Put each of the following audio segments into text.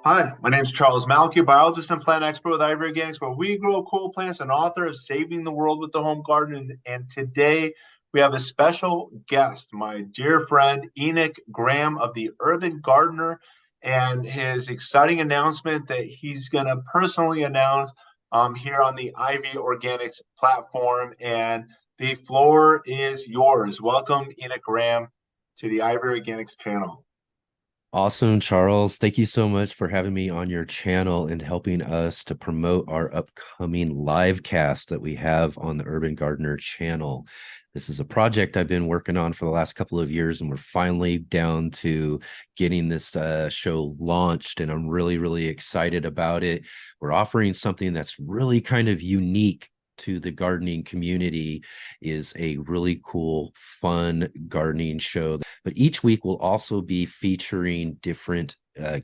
Hi, my name is Charles Malki, biologist and plant expert with Ivory Organics, where we grow cool plants and author of Saving the World with the Home Garden. And today we have a special guest, my dear friend Enoch Graham of the Urban Gardener, and his exciting announcement that he's going to personally announce here on the Ivy Organics platform. And the floor is yours. Welcome, Enoch Graham, to the Ivy Organics channel. Awesome, Charles. Thank you so much for having me on your channel and helping us to promote our upcoming live cast that we have on the Urban Gardener channel. This is a project I've been working on for the last couple of years, and we're finally down to getting this show launched, and I'm really, really excited about it. We're offering something that's really kind of unique to the gardening community. Is a really cool, fun gardening show. But each week will also be featuring different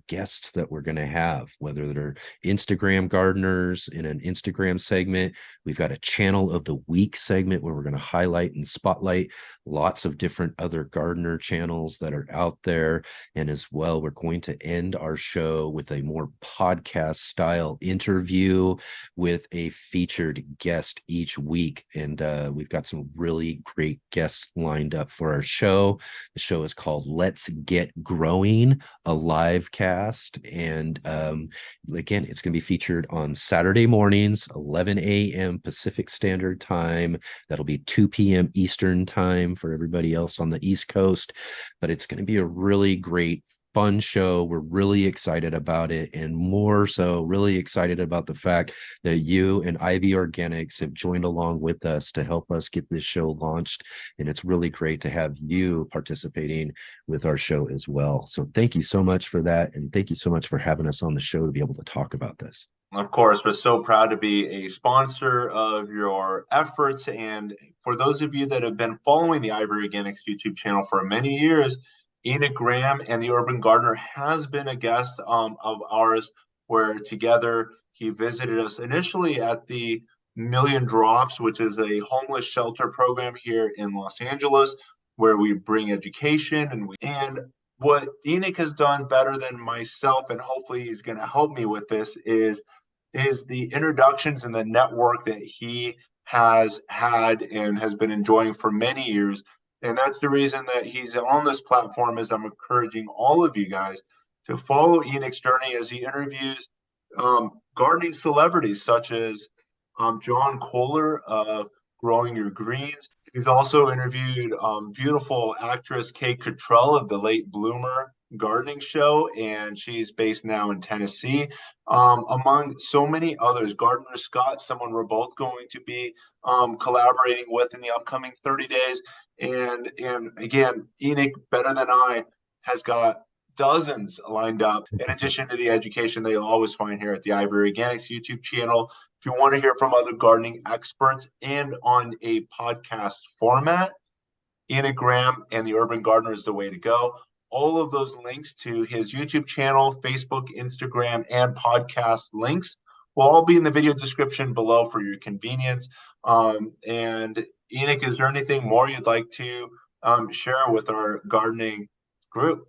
guests that we're going to have, whether they're Instagram gardeners in an Instagram segment. We've got a channel of the week segment where we're going to highlight and spotlight lots of different other gardener channels that are out there. And as well, we're going to end our show with a more podcast style interview with a featured guest each week. And we've got some really great guests lined up for our show. The show is called Let's Get Growing, a live cast. And again, it's going to be featured on Saturday mornings, 11 a.m. Pacific Standard Time. That'll be 2 p.m. Eastern Time for everybody else on the East Coast. But it's going to be a really great, fun show. We're really excited about it, and more so really excited about the fact that you and Ivy Organics have joined along with us to help us get this show launched. And it's really great to have you participating with our show as well. So thank you so much for that, and thank you so much for having us on the show to be able to talk about this. Of course, we're so proud to be a sponsor of your efforts. And for those of you that have been following the Ivory Organics YouTube channel for many years, Enoch Graham and the Urban Gardener has been a guest of ours, where together he visited us initially at the Million Drops, which is a homeless shelter program here in Los Angeles, where we bring education and what Enoch has done better than myself, and hopefully he's going to help me with this, is the introductions and the network that he has had and has been enjoying for many years. And that's the reason that he's on this platform. Is I'm encouraging all of you guys to follow Enoch's Journey as he interviews gardening celebrities such as John Kohler of Growing Your Greens. He's also interviewed beautiful actress Kate Cottrell of the Late Bloomer Gardening Show, and she's based now in Tennessee, among so many others. Gardner Scott, someone we're both going to be collaborating with in the upcoming 30 days. And again, Enoch, better than I, has got dozens lined up, in addition to the education that you'll always find here at the Ivory Organics YouTube channel. If you want to hear from other gardening experts and on a podcast format, Enoch Graham and the Urban Gardener is the way to go. All of those links to his YouTube channel, Facebook, Instagram, and podcast links will all be in the video description below for your convenience. And Enoch, is there anything more you'd like to share with our gardening group?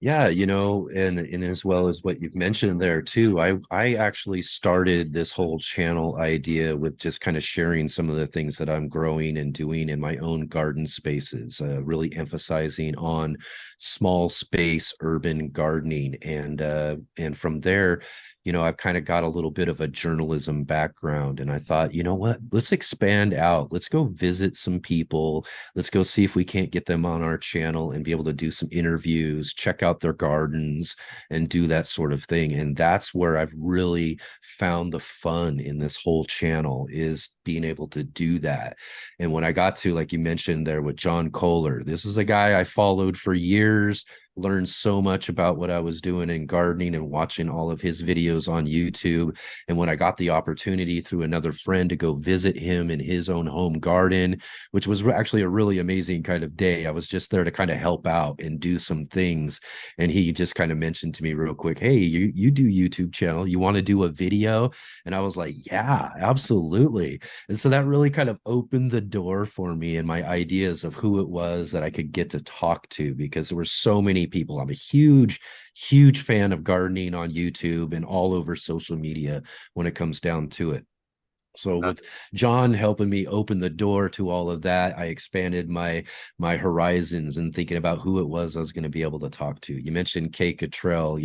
Yeah, and as well as what you've mentioned there too, I actually started this whole channel idea with just kind of sharing some of the things that I'm growing and doing in my own garden spaces, really emphasizing on small space urban gardening, and from there, I've kind of got a little bit of a journalism background, and I thought, you know what, let's expand out. Let's go visit some people. Let's go see if we can't get them on our channel and be able to do some interviews, check out their gardens, and do that sort of thing. And that's where I've really found the fun in this whole channel, is being able to do that. And when I got to, like you mentioned there with John Kohler, this is a guy I followed for years, learned so much about what I was doing in gardening and watching all of his videos on YouTube. And when I got the opportunity through another friend to go visit him in his own home garden, which was actually a really amazing kind of day, I was just there to kind of help out and do some things. And he just kind of mentioned to me real quick, hey, you do YouTube channel, you want to do a video? And I was like, yeah, absolutely. And so that really kind of opened the door for me and my ideas of who it was that I could get to talk to, because there were so many many people. I'm a huge fan of gardening on YouTube and all over social media when it comes down to it. So with That's John helping me open the door to all of that, I expanded my horizons and thinking about who it was I was going to be able to talk to. You mentioned Kay Cottrell.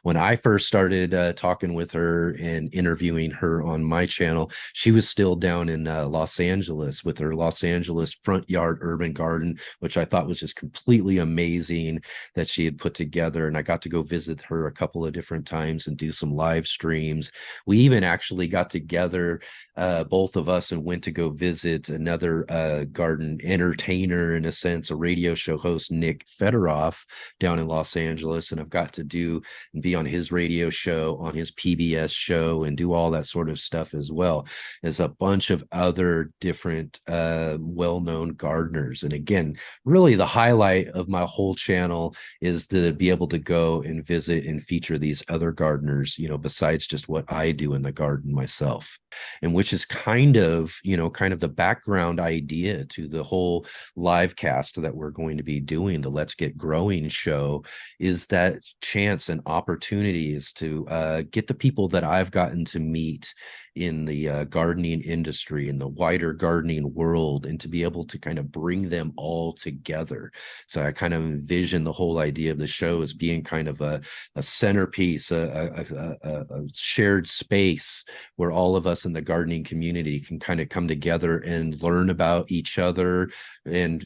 When I first started talking with her and interviewing her on my channel, she was still down in Los Angeles with her Los Angeles front yard urban garden, which I thought was just completely amazing that she had put together. And I got to go visit her a couple of different times and do some live streams. We even actually got together, both of us, and went to go visit another garden entertainer, in a sense, a radio show host, Nick Fedoroff, down in Los Angeles. And I've got to do and be on his radio show, on his PBS show, and do all that sort of stuff as well as a bunch of other different well-known gardeners. And again, really the highlight of my whole channel is to be able to go and visit and feature these other gardeners, besides just what I do in the garden myself. And which is kind of the background idea to the whole live cast that we're going to be doing, the Let's Get Growing show, is that chance and opportunities to get the people that I've gotten to meet in the gardening industry, in the wider gardening world, and to be able to kind of bring them all together. So I kind of envision the whole idea of the show as being kind of a centerpiece, a shared space where all of us in the gardening community can kind of come together and learn about each other, and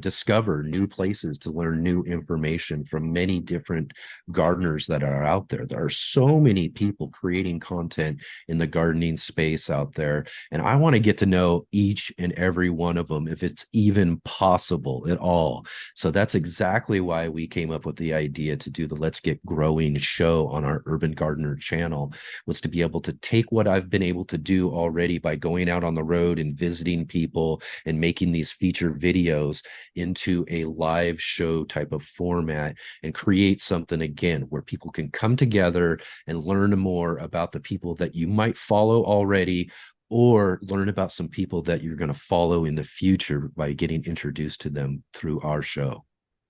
discover new places to learn new information from many different gardeners that are out there. There are so many people creating content in the gardening space out there, and I want to get to know each and every one of them, if it's even possible at all. So that's exactly why we came up with the idea to do the Let's Get Growing show on our Urban Gardener channel, was to be able to take what I've been able to do already by going out on the road and visiting people and making these feature videos into a live show type of format, and create something again where people can come together and learn more about the people that you might follow already, or learn about some people that you're going to follow in the future by getting introduced to them through our show.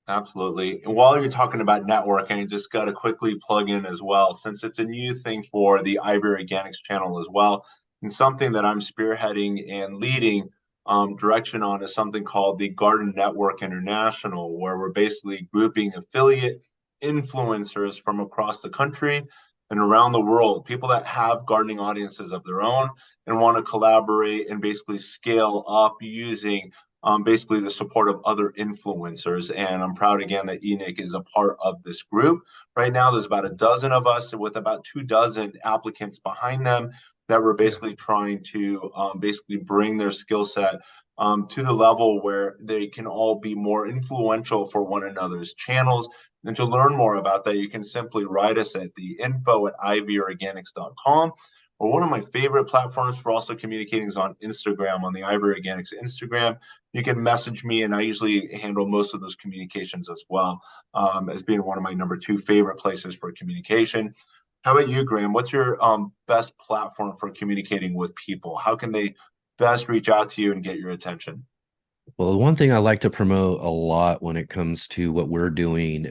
absolutely. And while you're talking about networking, I just got to quickly plug in as well, since it's a new thing for the Ivory Organics channel as well, and something that I'm spearheading and leading direction on, is something called the Garden Network International, where we're basically grouping affiliate influencers from across the country and around the world, people that have gardening audiences of their own and want to collaborate and basically scale up using basically the support of other influencers. And I'm proud again that Enoch is a part of this group. Right now, there's about a dozen of us with about 24 applicants behind them that we're basically trying to basically bring their skill set to the level where they can all be more influential for one another's channels. And to learn more about that, you can simply write us at the info@ivorganics.com. Or one of my favorite platforms for also communicating is on Instagram, on the Ivory Organics Instagram. You can message me, and I usually handle most of those communications as well, as being one of my number 2 favorite places for communication. How about you, Graham? What's your best platform for communicating with people? How can they best reach out to you and get your attention? Well, the one thing I like to promote a lot when it comes to what we're doing,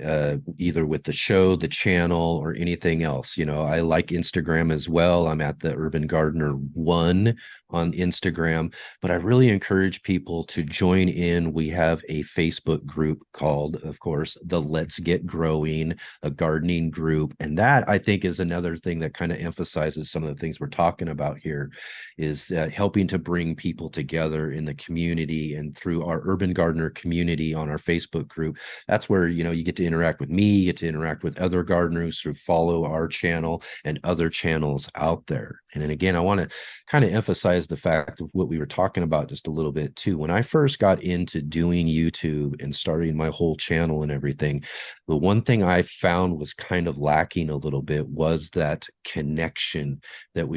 either with the show, the channel, or anything else, I like Instagram as well. I'm at the Urban Gardener 1 on Instagram, but I really encourage people to join in. We have a Facebook group called, of course, the Let's Get Growing, a gardening group. And that, I think, is another thing that kind of emphasizes some of the things we're talking about here, is helping to bring people together in the community and through our Urban Gardener community on our Facebook group. That's where, you get to interact with me, you get to interact with other gardeners who follow our channel and other channels out there. And then again, I want to kind of emphasize the fact of what we were talking about just a little bit too. When I first got into doing YouTube and starting my whole channel and everything, the one thing I found was kind of lacking a little bit was that connection that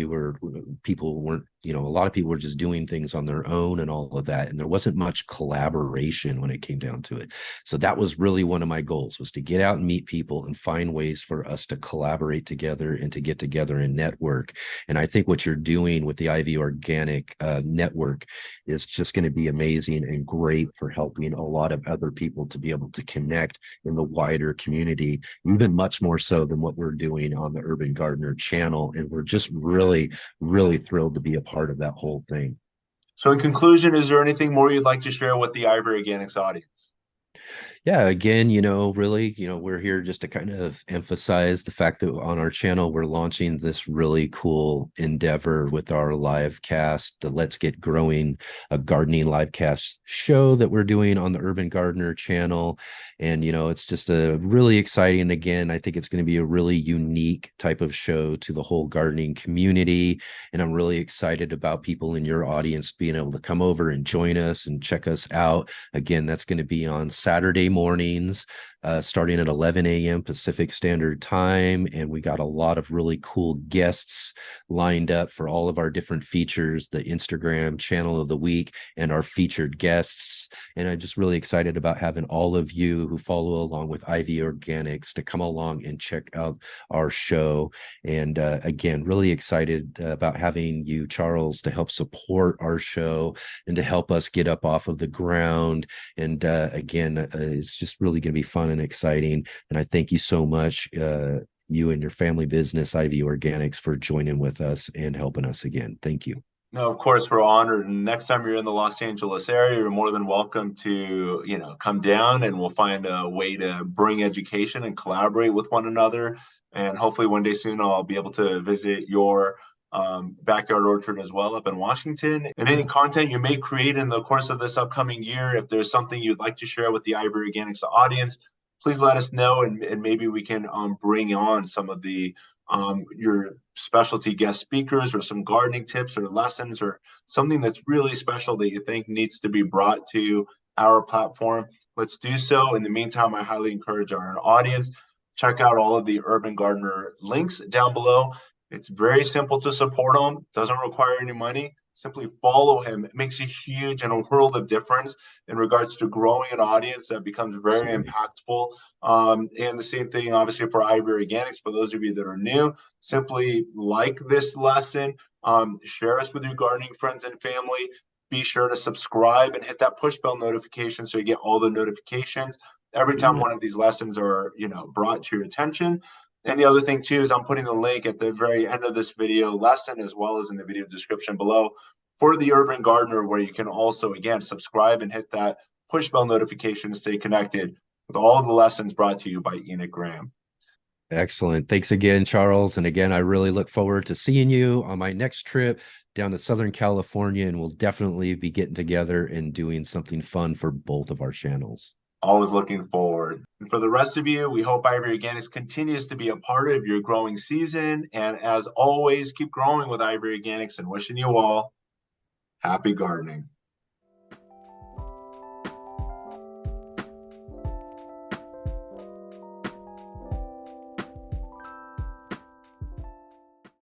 people weren't a lot of people were just doing things on their own and all of that, and there wasn't much collaboration when it came down to it. So that was really one of my goals, was to get out and meet people and find ways for us to collaborate together and to get together and network. And I think what you're doing with the IV Organic network is just going to be amazing and great for helping a lot of other people to be able to connect in the wider community, even much more so than what we're doing on the Urban Gardener channel. And we're just really, really thrilled to be a part of that whole thing. So in conclusion, is there anything more you'd like to share with the Ivory Organics audience? Yeah, again, really, we're here just to kind of emphasize the fact that on our channel, we're launching this really cool endeavor with our live cast, the Let's Get Growing, a gardening live cast show that we're doing on the Urban Gardener channel. And, it's just a really exciting, again, I think it's going to be a really unique type of show to the whole gardening community. And I'm really excited about people in your audience being able to come over and join us and check us out. Again, that's going to be on Saturday mornings, starting at 11 a.m. Pacific Standard Time. And we got a lot of really cool guests lined up for all of our different features, the Instagram channel of the week and our featured guests. And I'm just really excited about having all of you who follow along with IV Organics to come along and check out our show. And again, really excited about having you, Charles, to help support our show and to help us get up off of the ground. And again, it's just really going to be fun and exciting. And I thank you so much, you and your family business, IV Organics, for joining with us and helping us again. Thank you. No, of course, we're honored. And next time you're in the Los Angeles area, you're more than welcome to, come down, and we'll find a way to bring education and collaborate with one another. And hopefully one day soon, I'll be able to visit your backyard orchard as well up in Washington. And any content you may create in the course of this upcoming year, if there's something you'd like to share with the Ivory Organics audience, please let us know, and maybe we can bring on some of the your specialty guest speakers, or some gardening tips or lessons, or something that's really special that you think needs to be brought to our platform. Let's do so. In the meantime, I highly encourage our audience, check out all of the Urban Gardener links down below. It's very simple to support him. Doesn't require any money. Simply follow him. It makes a huge and a world of difference in regards to growing an audience that becomes very impactful. And the same thing, obviously, for Ivory Organics. For those of you that are new, simply like this lesson, share us with your gardening friends and family. Be sure to subscribe and hit that push bell notification so you get all the notifications every time one of these lessons are, brought to your attention. And the other thing too is I'm putting the link at the very end of this video lesson, as well as in the video description below, for the Urban Gardener, where you can also, again, subscribe and hit that push bell notification to stay connected with all of the lessons brought to you by Enoch Graham. Excellent. Thanks again, Charles. And again, I really look forward to seeing you on my next trip down to Southern California, and we'll definitely be getting together and doing something fun for both of our channels. Always looking forward. And for the rest of you, we hope Ivory Organics continues to be a part of your growing season. And as always, keep growing with Ivory Organics, and wishing you all happy gardening.